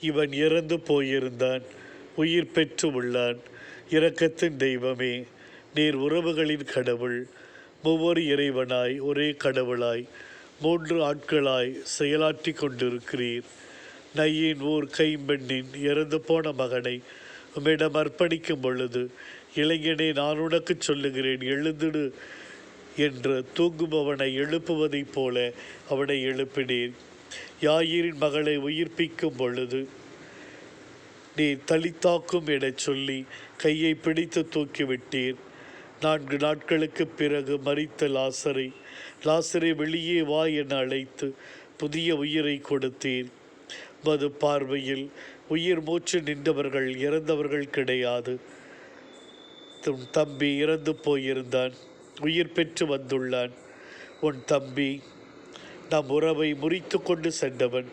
இவன் இறந்து போயிருந்தான், உயிர் பெற்று உள்ளான். இரக்கத்தின் தெய்வமே, நீர் உறவுகளின் கடவுள். ஒவ்வொரு இறைவனாய் ஒரே கடவுளாய் 3 ஆட்களாய் செயலாற்றி கொண்டிருக்கிறீர். நையின் ஊர் கைம்பெண்ணின் இறந்து போன மகனை உம்மிடம் அர்ப்பணிக்கும் பொழுது, இளைஞனே, நான் உனக்கு சொல்லுகிறேன், எழுந்திடு என்று தூங்குபவனை எழுப்புவதைப் போல அவனை எழுப்பினேன். யாயிரின் மகளை உயிர்ப்பிக்கும் பொழுது நீ தலித்தாக்கும் எனச் சொல்லி கையை பிடித்து தூக்கிவிட்டீர். 4 நாட்களுக்கு பிறகு மரித்த லாசரை வெளியே வா என அழைத்து புதிய உயிரை கொடுத்தீர். மது பார்வையில் உயிர் மூச்சு நின்றவர்கள் இறந்தவர்கள் கிடையாது. உன் தம்பி இறந்து போயிருந்தான், உயிர் பெற்று வந்துள்ளான். உன் தம்பி நம் உறவை முறித்து கொண்டு சென்றவன்,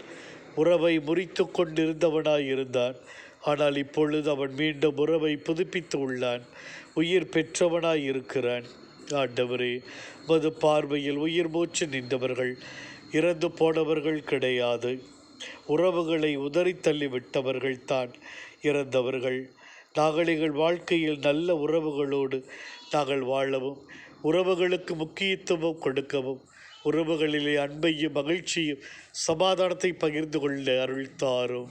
உறவை முறித்து கொண்டிருந்தவனாயிருந்தான். ஆனால் இப்பொழுது அவன் மீண்டும் உறவை புதுப்பித்து உள்ளான், உயிர் பெற்றவனாயிருக்கிறான். ஆண்டவரே, மது பார்வையில் உயிர் மூச்சு நின்றவர்கள் இறந்து போனவர்கள் கிடையாது. உறவுகளை உதறி தள்ளிவிட்டவர்கள் தான் இறந்தவர்கள். நாங்கள் எங்கள் வாழ்க்கையில் நல்ல உறவுகளோடு நாங்கள் வாழவும், உறவுகளுக்கு முக்கியத்துவம் கொடுக்கவும், உறவுகளிலே அன்பையும் மகிழ்ச்சியும் சமாதானத்தை பகிர்ந்து கொள்ள அருள் தாரும்.